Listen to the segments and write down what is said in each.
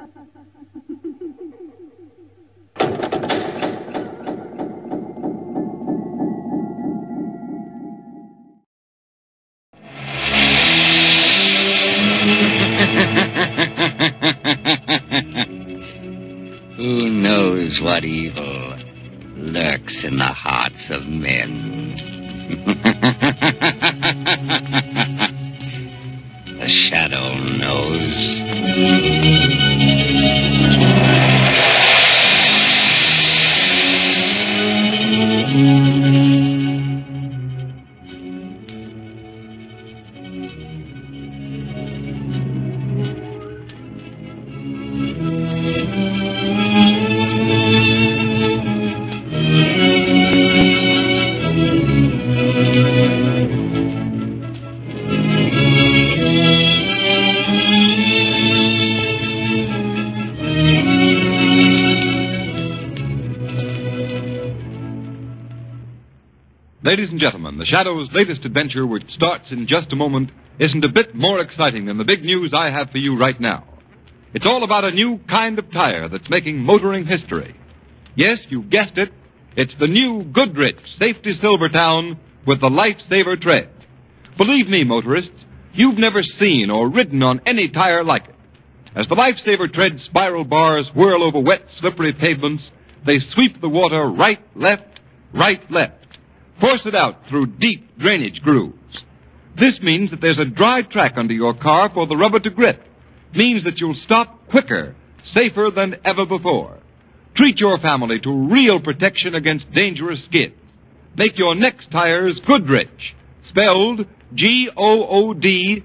Who knows what evil lurks in the hearts of men? The Shadow knows. Ladies and gentlemen, the Shadow's latest adventure, which starts in just a moment, isn't a bit more exciting than the big news I have for you right now. It's all about a new kind of tire that's making motoring history. Yes, you guessed it. It's the new Goodrich Safety Silvertown with the Lifesaver tread. Believe me, motorists, you've never seen or ridden on any tire like it. As the Lifesaver tread spiral bars whirl over wet, slippery pavements, they sweep the water right, left. Force it out through deep drainage grooves. This means that there's a dry track under your car for the rubber to grip. Means that you'll stop quicker, safer than ever before. Treat your family to real protection against dangerous skids. Make your next tires Goodrich, spelled Goodrich.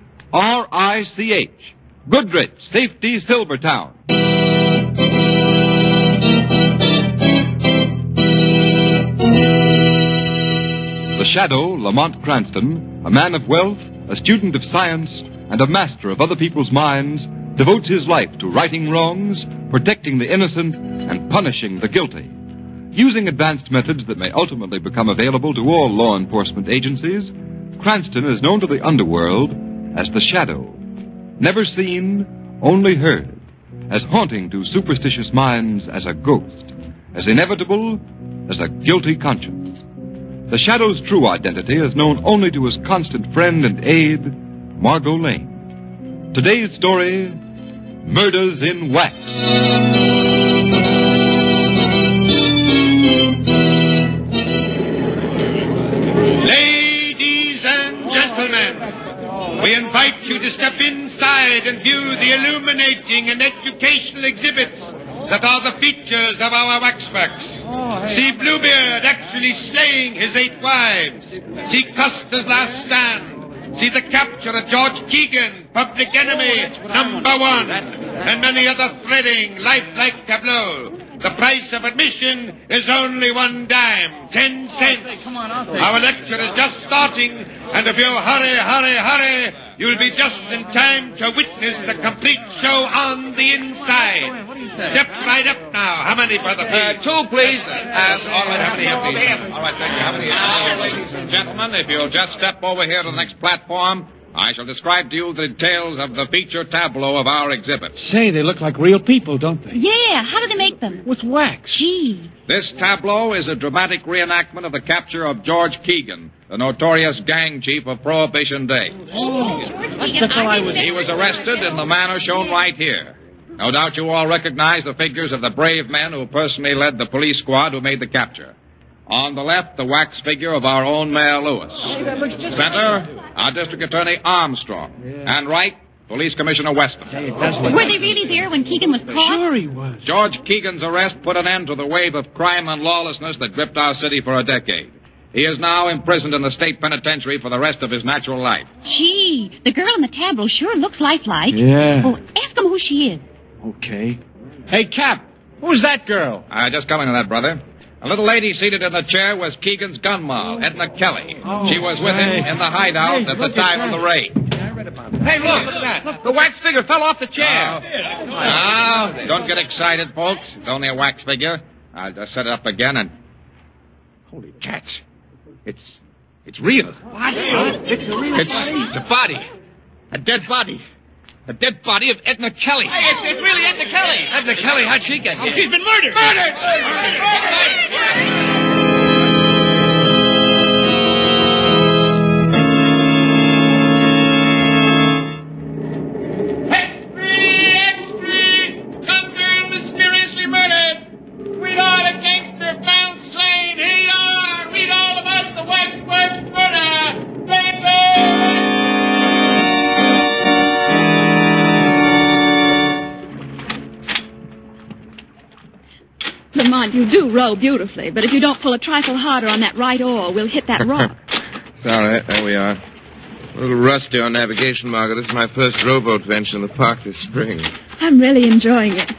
Goodrich Safety Silvertown. The Shadow, Lamont Cranston, a man of wealth, a student of science, and a master of other people's minds, devotes his life to righting wrongs, protecting the innocent, and punishing the guilty. Using advanced methods that may ultimately become available to all law enforcement agencies, Cranston is known to the underworld as the Shadow. Never seen, only heard, as haunting to superstitious minds as a ghost, as inevitable as a guilty conscience. The Shadow's true identity is known only to his constant friend and aide, Margot Lane. Today's story, Murders in Wax. Ladies and gentlemen, we invite you to step inside and view the illuminating and educational exhibits that are the features of our waxworks. See Bluebeard actually slaying his 8 wives. See Custer's last stand. See the capture of George Keegan, public enemy #1, and many other thrilling, lifelike tableaux. The price of admission is only 1 dime, 10 cents. Our lecture is just starting, and if you hurry, you'll be just in time to witness the complete show on the inside. Step right up now. How many, brother, please? 2, please. All right, how many here, please? All right, thank you. How many here? Ladies and gentlemen, if you'll just step over here to the next platform, I shall describe to you the details of the feature tableau of our exhibit. Say, they look like real people, don't they? Yeah, how do they make them? With wax. Gee. This tableau is a dramatic reenactment of the capture of George Keegan, the notorious gang chief of Prohibition Day. He was arrested in the manner shown right here. No doubt you all recognize the figures of the brave men who personally led the police squad who made the capture. On the left, the wax figure of our own Mayor Lewis. Center, our District Attorney Armstrong. And right, Police Commissioner Weston. Were they really there when Keegan was caught? Sure he was. George Keegan's arrest put an end to the wave of crime and lawlessness that gripped our city for a decade. He is now imprisoned in the state penitentiary for the rest of his natural life. Gee, the girl in the tableau sure looks lifelike. Yeah. Oh, ask him who she is. Okay. Hey, Cap, who's that girl? Just coming to that, brother. A little lady seated in the chair was Keegan's gun moll, Edna Kelly. She was with him in the hideout at the time of the raid. Hey, look at that. The wax figure fell off the chair. Now, don't get excited, folks. It's only a wax figure. I'll just set it up again and... Holy cats. It's real. It's a body. A dead body. The dead body of Edna Kelly. Hey, it's really Edna Kelly. Edna Kelly, how'd she get here? She's been murdered. Lamont, you do row beautifully, but if you don't pull a trifle harder on that right oar, we'll hit that rock. It's all right. There we are. A little rusty on navigation, Margaret. This is my first rowboat venture in the park this spring. I'm really enjoying it.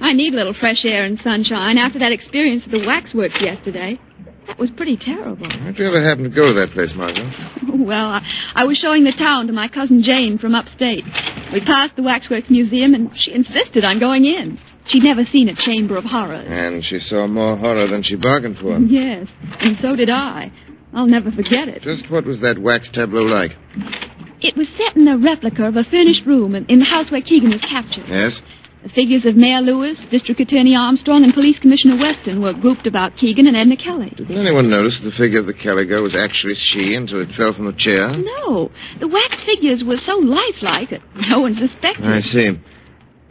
I need a little fresh air and sunshine after that experience at the waxworks yesterday. That was pretty terrible. How'd you ever happen to go to that place, Margaret? Well, I was showing the town to my cousin Jane from upstate. We passed the Waxworks Museum, and she insisted on going in. She'd never seen a chamber of horrors. And she saw more horror than she bargained for. Yes, and so did I. I'll never forget it. Just what was that wax tableau like? It was set in a replica of a furnished room in the house where Keegan was captured. Yes? The figures of Mayor Lewis, District Attorney Armstrong, and Police Commissioner Weston were grouped about Keegan and Edna Kelly. Didn't anyone notice the figure of the Kelly girl was actually she until it fell from the chair? No. The wax figures were so lifelike that no one suspected. I see.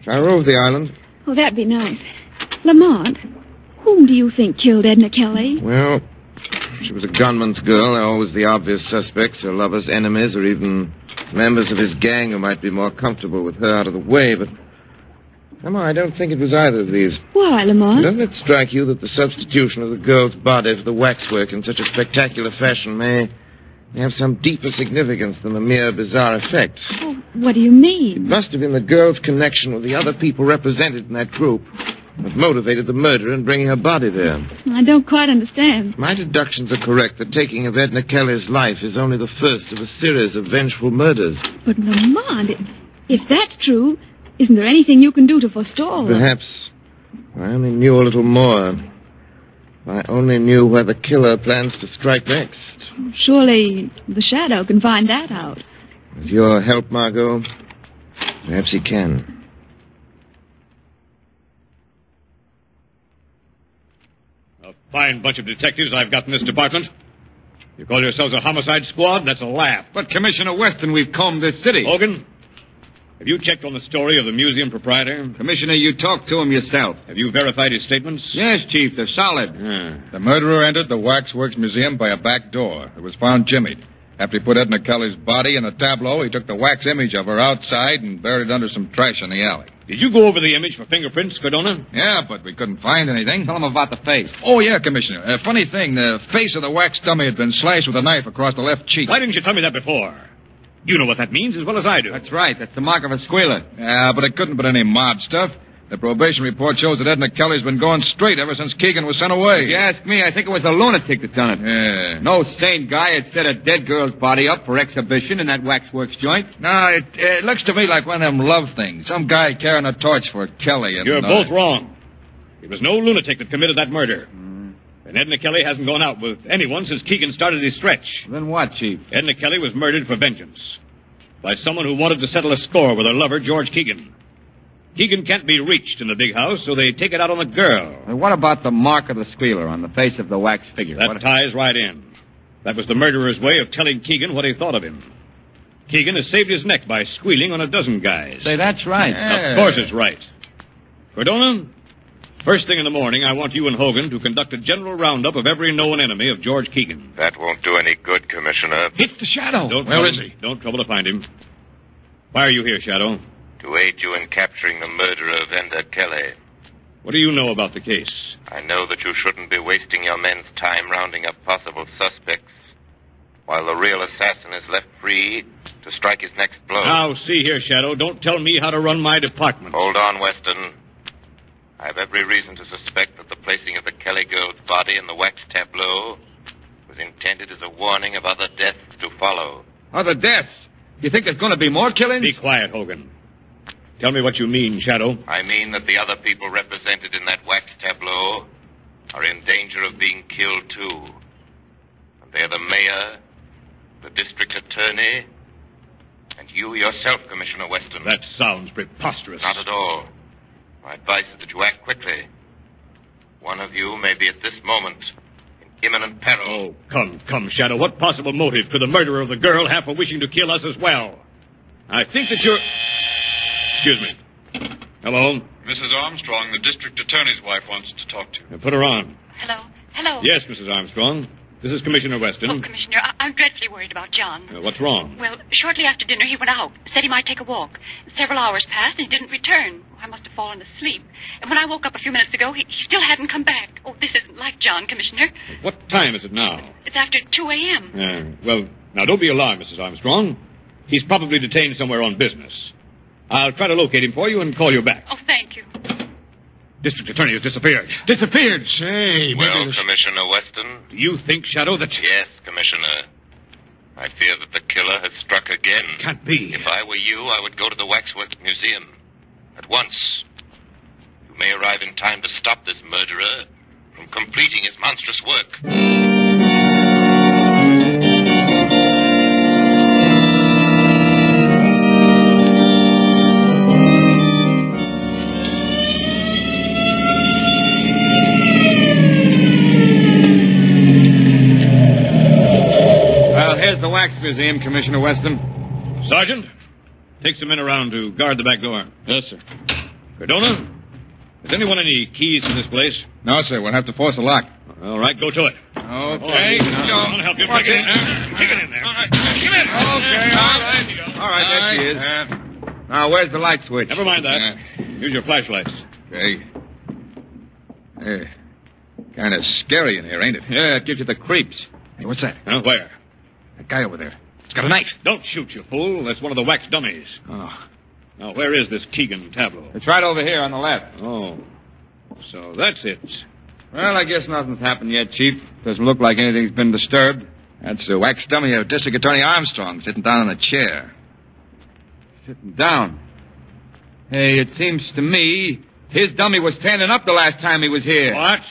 Shall I row over the island? Oh, that'd be nice. Lamont, whom do you think killed Edna Kelly? Well, she was a gunman's girl. They're always the obvious suspects, her lover's enemies, or even members of his gang who might be more comfortable with her out of the way, but somehow I don't think it was either of these. Why, Lamont? Doesn't it strike you that the substitution of the girl's body for the waxwork in such a spectacular fashion may have some deeper significance than the mere bizarre effect? Oh, what do you mean? It must have been the girl's connection with the other people represented in that group that motivated the murder in bringing her body there. I don't quite understand. My deductions are correct. The taking of Edna Kelly's life is only the first of a series of vengeful murders. But, Lamont, if that's true, isn't there anything you can do to forestall them? Perhaps I only knew a little more. If I only knew where the killer plans to strike next. Surely the Shadow can find that out. With your help, Margot, perhaps he can. A fine bunch of detectives I've got in this department. You call yourselves a homicide squad? That's a laugh. But, Commissioner Weston, we've combed this city. Hogan, have you checked on the story of the museum proprietor? Commissioner, you talked to him yourself. Have you verified his statements? Yes, Chief, they're solid. The murderer entered the Waxworks Museum by a back door. It was found jimmied. After he put Edna Kelly's body in a tableau, he took the wax image of her outside and buried it under some trash in the alley. Did you go over the image for fingerprints, Cardona? Yeah, but we couldn't find anything. Tell him about the face. Oh, yeah, Commissioner. Funny thing, the face of the wax dummy had been slashed with a knife across the left cheek. Why didn't you tell me that before? You know what that means as well as I do. That's right. That's the mark of a squealer. Yeah, but it couldn't have been any mob stuff. The probation report shows that Edna Kelly's been going straight ever since Keegan was sent away. If you ask me, I think it was a lunatic that done it. Yeah. No sane guy had set a dead girl's body up for exhibition in that waxworks joint. No, it looks to me like one of them love things. Some guy carrying a torch for Kelly. And You're both wrong. It was no lunatic that committed that murder. And Edna Kelly hasn't gone out with anyone since Keegan started his stretch. Then what, Chief? Edna Kelly was murdered for vengeance by someone who wanted to settle a score with her lover, George Keegan. Keegan can't be reached in the big house, so they take it out on the girl. And what about the mark of the squealer on the face of the wax figure? That ties right in. That was the murderer's way of telling Keegan what he thought of him. Keegan has saved his neck by squealing on a dozen guys. Say, that's right. Yeah. Of course it's right. Cardona, first thing in the morning, I want you and Hogan to conduct a general roundup of every known enemy of George Keegan. That won't do any good, Commissioner. It's the Shadow. Where is he? Don't trouble to find him. Why are you here, Shadow? To aid you in capturing the murderer of Edna Kelly. What do you know about the case? I know that you shouldn't be wasting your men's time rounding up possible suspects while the real assassin is left free to strike his next blow. Now, see here, Shadow. Don't tell me how to run my department. Hold on, Weston. I have every reason to suspect that the placing of the Kelly girl's body in the wax tableau was intended as a warning of other deaths to follow. Other deaths? You think there's going to be more killings? Be quiet, Hogan. Tell me what you mean, Shadow. I mean that the other people represented in that wax tableau are in danger of being killed, too. And they're the mayor, the district attorney, and you yourself, Commissioner Weston. That sounds preposterous. Not at all. My advice is that you act quickly. One of you may be at this moment in imminent peril. Oh, come, Shadow. What possible motive could the murderer of the girl have for wishing to kill us as well? I think that you're... Excuse me. Hello? Mrs. Armstrong, the district attorney's wife wants to talk to you. Put her on. Hello. Yes, Mrs. Armstrong. This is Commissioner Weston. Oh, Commissioner, I'm dreadfully worried about John. What's wrong? Well, shortly after dinner, he went out. Said he might take a walk. Several hours passed, and he didn't return. I must have fallen asleep. And when I woke up a few minutes ago, he still hadn't come back. Oh, this isn't like John, Commissioner. What time is it now? It's after 2 a.m. Well, now, don't be alarmed, Mrs. Armstrong. He's probably detained somewhere on business. I'll try to locate him for you and call you back. Oh, thank you. District attorney has disappeared. Disappeared? Say, Well, Commissioner Weston? Do you think, Shadow, that... Yes, Commissioner. I fear that the killer has struck again. Can't be. If I were you, I would go to the Waxworks Museum. At once. You may arrive in time to stop this murderer from completing his monstrous work. Museum, Commissioner Weston. Sergeant, take some men around to guard the back door. Yes, sir. Cardona, has anyone any keys to this place? No, sir. We'll have to force a lock. All right, go to it. Okay. I'll help you. Take it in there. Take it in there. All right. Come in. Okay. All right, there she is. Now, where's the light switch? Never mind that. Use your flashlights. Okay. Kind of scary in here, ain't it? Yeah, it gives you the creeps. Hey, what's that? Huh? Where? That guy over there. He's got a knife. Don't shoot, you fool. That's one of the wax dummies. Oh. Now, where is this Keegan tableau? It's right over here on the left. Oh. So that's it. Well, I guess nothing's happened yet, Chief. Doesn't look like anything's been disturbed. That's the wax dummy of District Attorney Armstrong sitting down in a chair. Sitting down? Hey, it seems to me his dummy was standing up the last time he was here. What?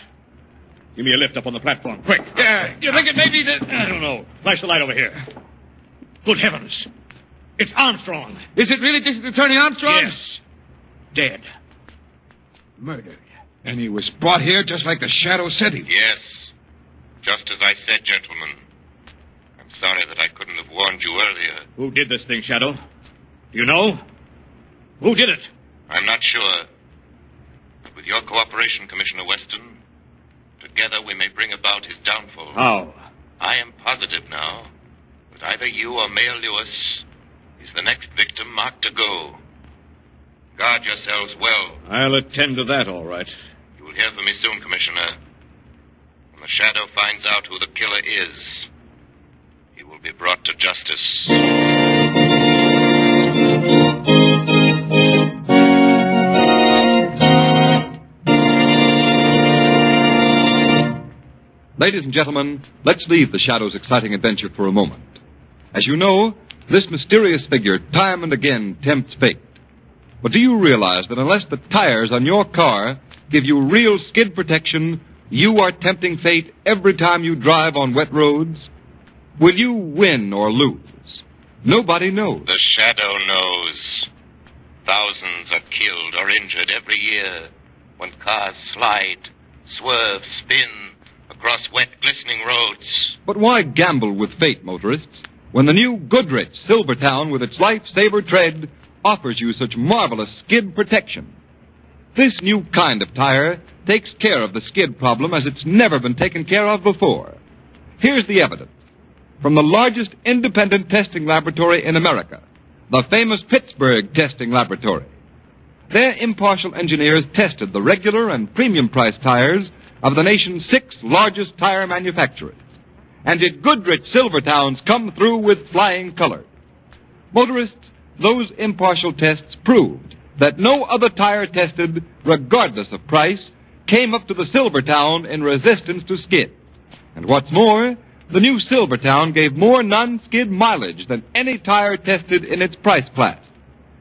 Give me a lift up on the platform, quick. Yeah, you think it may be that... I don't know. Flash the light over here. Good heavens. It's Armstrong. Is it really District Attorney Armstrong? Yes. Dead. Murdered. And he was brought here just like the Shadow said he was. Yes. Just as I said, gentlemen. I'm sorry that I couldn't have warned you earlier. Who did this thing, Shadow? Do you know? Who did it? I'm not sure. But with your cooperation, Commissioner Weston, together we may bring about his downfall. How? I am positive now that either you or Mayor Lewis is the next victim marked to go. Guard yourselves well. I'll attend to that, all right. You will hear from me soon, Commissioner. When the Shadow finds out who the killer is, he will be brought to justice. Ladies and gentlemen, let's leave the Shadow's exciting adventure for a moment. As you know, this mysterious figure time and again tempts fate. But do you realize that unless the tires on your car give you real skid protection, you are tempting fate every time you drive on wet roads? Will you win or lose? Nobody knows. The Shadow knows. Thousands are killed or injured every year when cars slide, swerve, spin across wet, glistening roads. But why gamble with fate, motorists, when the new Goodrich Silvertown with its Life-Saver tread offers you such marvelous skid protection? This new kind of tire takes care of the skid problem as it's never been taken care of before. Here's the evidence. From the largest independent testing laboratory in America, the famous Pittsburgh Testing Laboratory. Their impartial engineers tested the regular and premium price tires of the nation's 6 largest tire manufacturers. And did Goodrich Silvertowns come through with flying colors? Motorists, those impartial tests proved that no other tire tested, regardless of price, came up to the Silvertown in resistance to skid. And what's more, the new Silvertown gave more non-skid mileage than any tire tested in its price class.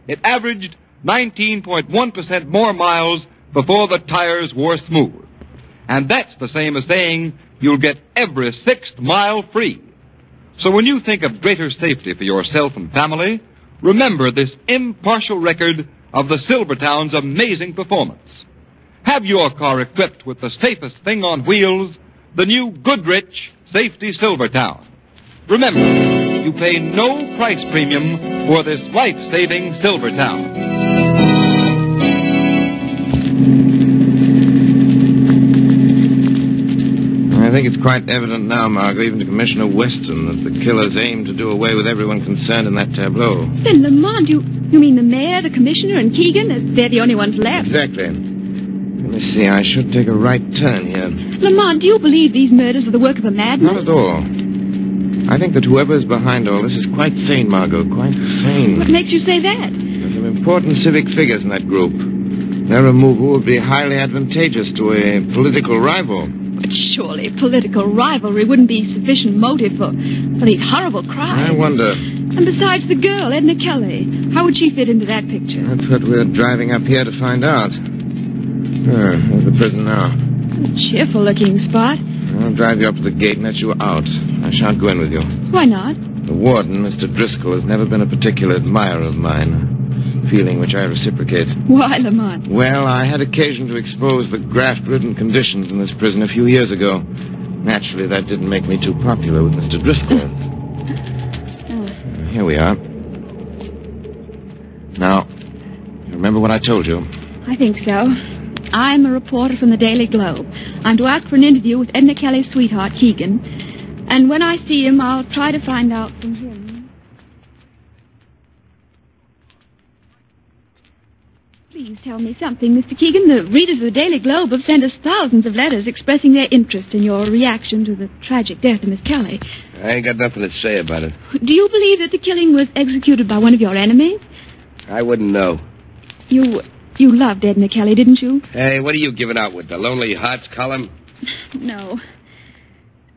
It averaged 19.1% more miles before the tires wore smooth. And that's the same as saying you'll get every 6th mile free. So when you think of greater safety for yourself and family, remember this impartial record of the Silvertown's amazing performance. Have your car equipped with the safest thing on wheels, the new Goodrich Safety Silvertown. Remember, you pay no price premium for this life-saving Silvertown. I think it's quite evident now, Margot, even to Commissioner Weston, that the killers aim to do away with everyone concerned in that tableau. Then, Lamont, you mean the mayor, the commissioner, and Keegan? They're the only ones left. Exactly. Let me see, I should take a right turn here. Lamont, do you believe these murders are the work of a madman? Not at all. I think that whoever is behind all this is quite sane, Margot, quite sane. What makes you say that? There's some important civic figures in that group. Their removal would be highly advantageous to a political rival. But surely political rivalry wouldn't be sufficient motive for these horrible crimes. I wonder. And besides the girl, Edna Kelly, how would she fit into that picture? That's what we're driving up here to find out. There's the prison now. A cheerful-looking spot. I'll drive you up to the gate and let you out. I shan't go in with you. Why not? The warden, Mr. Driscoll, has never been a particular admirer of mine. Feeling which I reciprocate. Why, Lamont? Well, I had occasion to expose the graft-ridden conditions in this prison a few years ago. Naturally, that didn't make me too popular with Mr. Driscoll. Here we are. Now, you remember what I told you? I think so. I'm a reporter from the Daily Globe. I'm to ask for an interview with Edna Kelly's sweetheart, Keegan. And when I see him, I'll try to find out from him. Please tell me something, Mr. Keegan. The readers of the Daily Globe have sent us thousands of letters expressing their interest in your reaction to the tragic death of Miss Kelly. I ain't got nothing to say about it. Do you believe that the killing was executed by one of your enemies? I wouldn't know. You loved Edna Kelly, didn't you? Hey, what are you giving out with the Lonely Hearts column? No.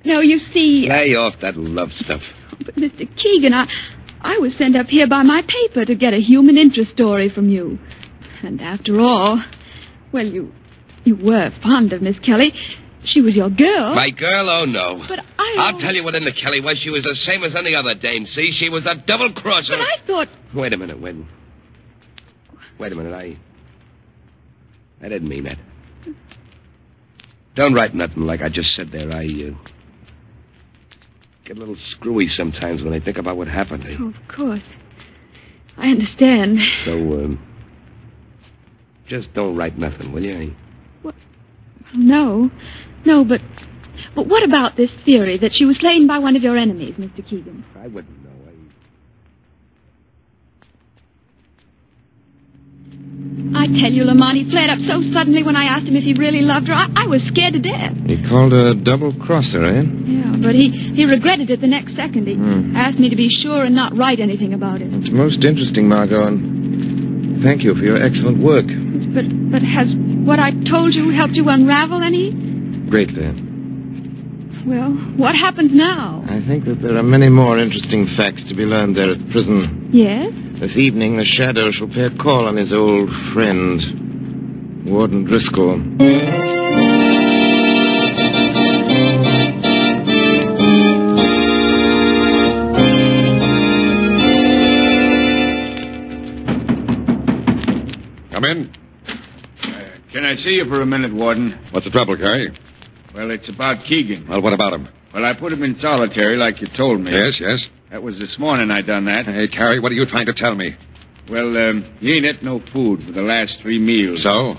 No, you see... Lay off that love stuff. But, Mr. Keegan, I was sent up here by my paper to get a human interest story from you. And after all, well, you were fond of Miss Kelly. She was your girl. My girl? Oh, no. But I'll tell you what Edna Kelly was. She was the same as any other dame, see? She was a double-crosser. But I thought... Wait a minute, Wait a minute, I didn't mean that. Don't write nothing like I just said there. I get a little screwy sometimes when I think about what happened. Oh, of course. I understand. So, just don't write nothing, will you? Well, no, but what about this theory that she was slain by one of your enemies, Mr. Keegan? I wouldn't know. I tell you, Lamont, he flared up so suddenly when I asked him if he really loved her. I was scared to death. He called her a double-crosser, eh? Yeah, but he regretted it the next second. He asked me to be sure and not write anything about it. It's most interesting, Margot, and thank you for your excellent work. But has what I told you helped you unravel any? Greatly. Well, what happens now? I think that there are many more interesting facts to be learned there at prison. Yes? This evening, the Shadow shall pay a call on his old friend, Warden Driscoll. Come in. Can I see you for a minute, Warden? What's the trouble, Carey? Well, it's about Keegan. Well, what about him? Well, I put him in solitary like you told me. Yes. That was this morning I done that. Hey, Carey, what are you trying to tell me? Well, he ain't ate no food for the last 3 meals. So?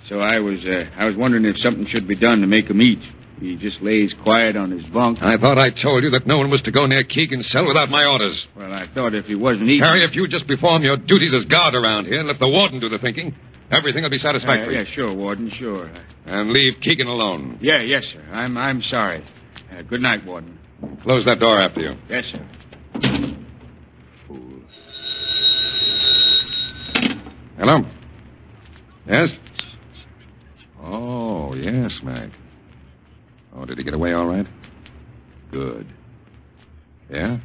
So I was wondering if something should be done to make him eat. He just lays quiet on his bunk. I thought I told you that no one was to go near Keegan's cell without my orders. Well, I thought if he wasn't eating... Carey, if you just perform your duties as guard around here and let the warden do the thinking, everything will be satisfactory. Yeah, sure, Warden, sure. And leave Keegan alone. Yes, sir. I'm sorry. Good night, Warden. Close that door after you. Yes, sir. Fool. Hello? Yes? Oh, yes, Mac. Oh, did he get away all right? Good. Yeah?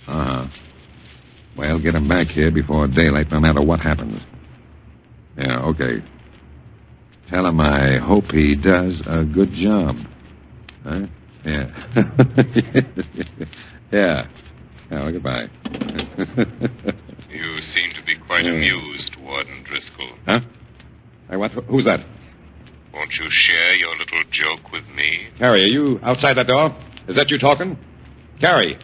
Uh-huh. Well, get him back here before daylight, no matter what happens. Yeah, okay. Tell him I hope he does a good job. Huh? Yeah. Yeah. Oh, goodbye. You seem to be quite amused, Warden Driscoll. Huh? Who's that? Won't you share your little joke with me? Carrie, are you outside that door? Is that you talking? Carrie,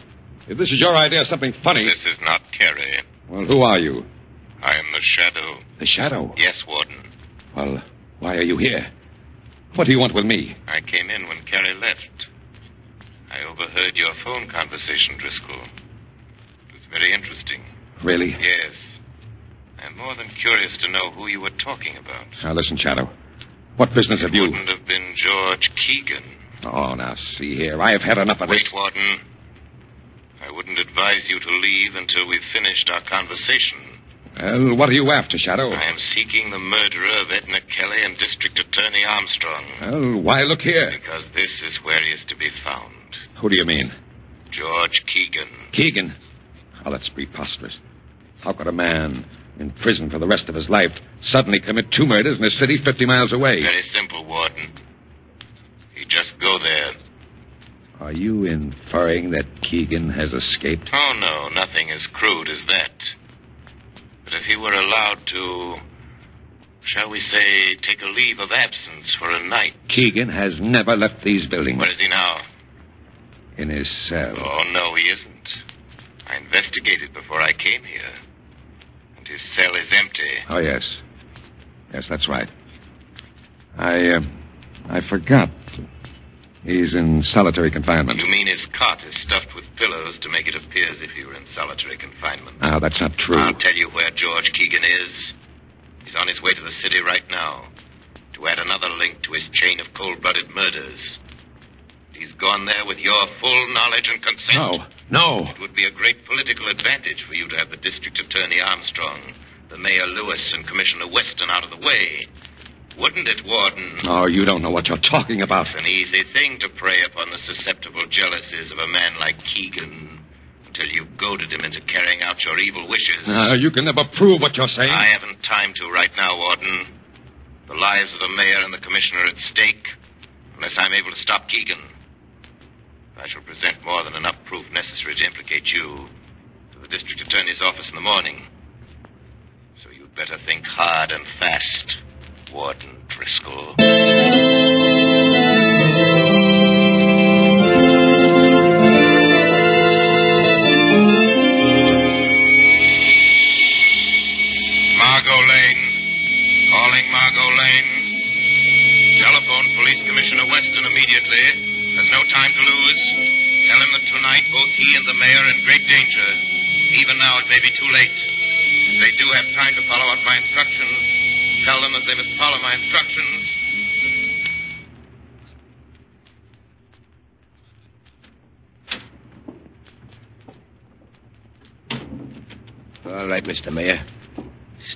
if this is your idea of something funny... This is not Carrie. Well, who are you? I am the Shadow. The Shadow? Yes, Warden. Well, why are you here? What do you want with me? I came in when Carrie left. I overheard your phone conversation, Driscoll. It was very interesting. Really? Yes. I'm more than curious to know who you were talking about. Now, listen, Shadow. What business have you... It wouldn't have been George Keegan. Oh, now, see here. I have had enough of this. Wait, Warden. I wouldn't advise you to leave until we've finished our conversation. Well, what are you after, Shadow? I am seeking the murderer of Edna Kelly and District Attorney Armstrong. Well, why look here? Because this is where he is to be found. Who do you mean? George Keegan. Keegan? Oh, that's preposterous. How could a man in prison for the rest of his life suddenly commit 2 murders in a city 50 miles away? Very simple, Warden. He'd just go there. Are you inferring that Keegan has escaped? Oh, no, nothing as crude as that. But if he were allowed to, shall we say, take a leave of absence for a night... Keegan has never left these buildings. Where is he now? In his cell. Oh, no, he isn't. I investigated before I came here. And his cell is empty. Oh, yes. Yes, that's right. I forgot. He's in solitary confinement. You mean his cot is stuffed with pillows to make it appear as if he were in solitary confinement? No, that's not true. I'll tell you where George Keegan is. He's on his way to the city right now to add another link to his chain of cold-blooded murders. He's gone there with your full knowledge and consent. No. It would be a great political advantage for you to have the District Attorney Armstrong, the Mayor Lewis, and Commissioner Weston out of the way. Wouldn't it, Warden? Oh, you don't know what you're talking about. It's an easy thing to prey upon the susceptible jealousies of a man like Keegan until you've goaded him into carrying out your evil wishes. You can never prove what you're saying. I haven't time to right now, Warden. The lives of the mayor and the commissioner are at stake unless I'm able to stop Keegan. I shall present more than enough proof necessary to implicate you to the district attorney's office in the morning. So you'd better think hard and fast, Warden Driscoll. Margot Lane. Calling Margot Lane. Telephone Police Commissioner Weston immediately. There's no time to lose. Tell him that tonight both he and the mayor are in great danger. Even now it may be too late. If they do have time to follow out my instructions, tell them that they must follow my instructions. All right, Mr. Mayor.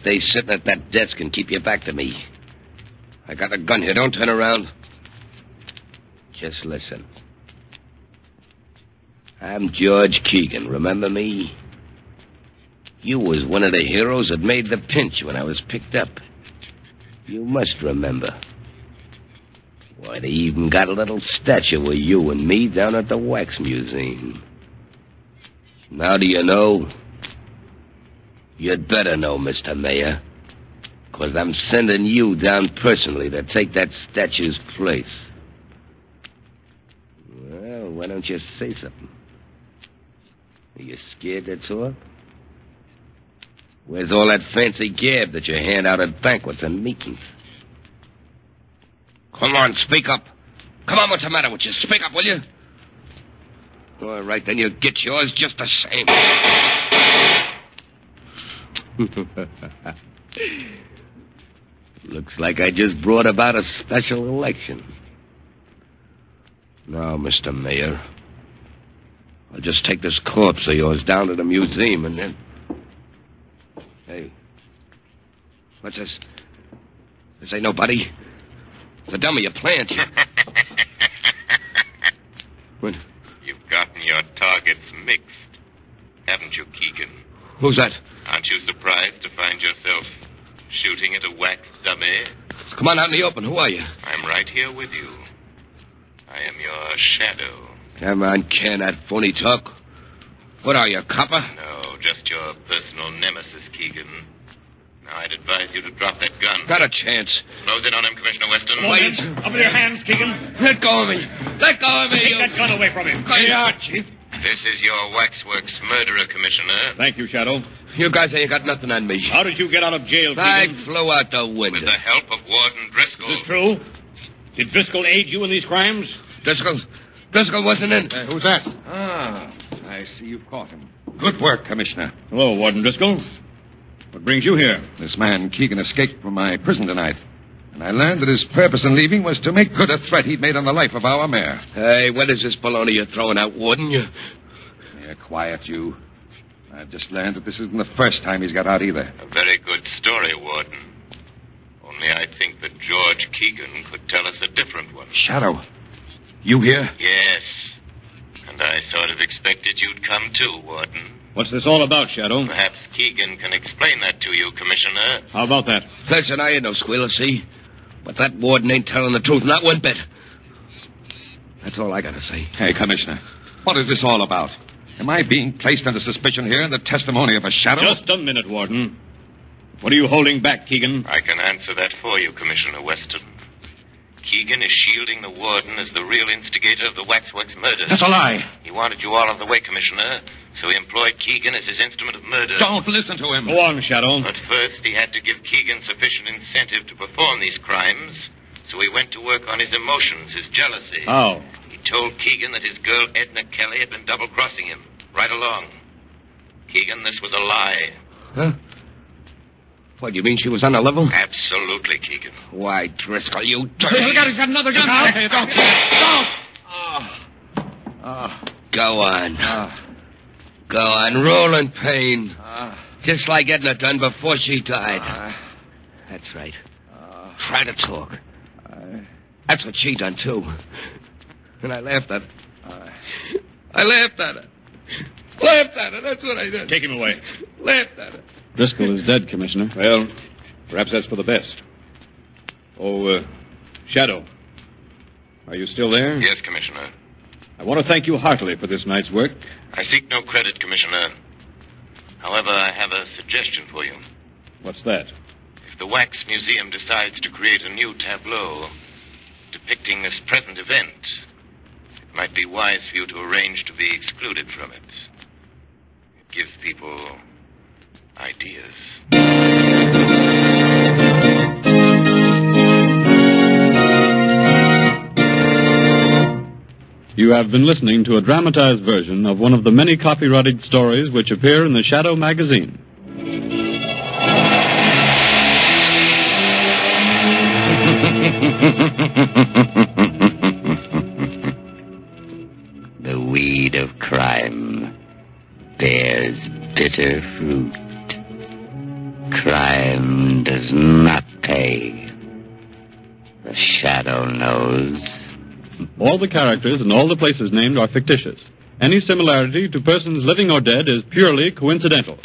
Stay sitting at that desk and keep your back to me. I got a gun here. Don't turn around. Just listen. I'm George Keegan. Remember me? You was one of the heroes that made the pinch when I was picked up. You must remember. Why, they even got a little statue of you and me down at the Wax Museum. Now do you know? You'd better know, Mr. Mayor, because I'm sending you down personally to take that statue's place. Well, why don't you say something? Are you scared to talk? Where's all that fancy gab that you hand out at banquets and meetings? Come on, speak up. Come on, what's the matter with you? Speak up, will you? All right, then you get yours just the same. Looks like I just brought about a special election. Now, Mr. Mayor, I'll just take this corpse of yours down to the museum and then... Hey, what's this? This ain't nobody. It's a dummy, a plant. What? You've gotten your targets mixed, haven't you, Keegan? Who's that? Aren't you surprised to find yourself shooting at a wax dummy? Come on out in the open. Who are you? I'm right here with you. I am your shadow. Come on, can that phony talk. What are you, copper? No, just your personal nemesis, Keegan. Now, I'd advise you to drop that gun. Got a chance. Close in on him, Commissioner Weston. Wait. Up with your hands, Keegan. Let go of me. Let go of me. Take that gun away from him. Here you are, Chief. This is your waxworks murderer, Commissioner. Thank you, Shadow. You guys ain't got nothing on me. How did you get out of jail, I Keegan? flew out the window. With the help of Warden Driscoll. Is this true? Did Driscoll aid you in these crimes? Driscoll wasn't in. Who's that? Ah, I see you caught him. Good work, Commissioner. Hello, Warden Driscoll. What brings you here? This man, Keegan, escaped from my prison tonight. And I learned that his purpose in leaving was to make good a threat he'd made on the life of our mayor. Hey, what is this baloney you're throwing out, Warden? Yeah, quiet, you. I've just learned that this isn't the first time he's got out either. A very good story, Warden. Only I think that George Keegan could tell us a different one. Shadow, you here? Yes. And I sort of expected you'd come too, Warden. What's this all about, Shadow? Perhaps Keegan can explain that to you, Commissioner. How about that? Listen, I ain't no squealer, see? But that warden ain't telling the truth, not one bit. That's all I gotta say. Hey, Commissioner, what is this all about? Am I being placed under suspicion here in the testimony of a shadow? Just a minute, Warden. What are you holding back, Keegan? I can answer that for you, Commissioner Weston. Keegan is shielding the warden as the real instigator of the Waxworks murder. That's a lie. He wanted you all out of the way, Commissioner, so he employed Keegan as his instrument of murder. Don't listen to him. Go on, Shadow. At first, he had to give Keegan sufficient incentive to perform these crimes, so he went to work on his emotions, his jealousy. How? He told Keegan that his girl, Edna Kelly, had been double-crossing him, right along. Keegan, this was a lie. Huh? What, you mean she was on the level? Absolutely, Keegan. Why, Driscoll, you dirty... He's got another gun. Don't. Go on. Go on, roll in pain. Just like Edna done before she died. That's right. Try to talk. That's what she done, too. And I laughed at her. I laughed at her. Laughed at her, that's what I did. Take him away. Laughed at her. Driscoll is dead, Commissioner. Well, perhaps that's for the best. Oh, Shadow. Are you still there? Yes, Commissioner. I want to thank you heartily for this night's work. I seek no credit, Commissioner. However, I have a suggestion for you. What's that? If the Wax Museum decides to create a new tableau depicting this present event, it might be wise for you to arrange to be excluded from it. It gives people ideas. You have been listening to a dramatized version of one of the many copyrighted stories which appear in the Shadow magazine. The weed of crime bears bitter fruit. Crime does not pay. The Shadow knows. All the characters and all the places named are fictitious. Any similarity to persons living or dead is purely coincidental.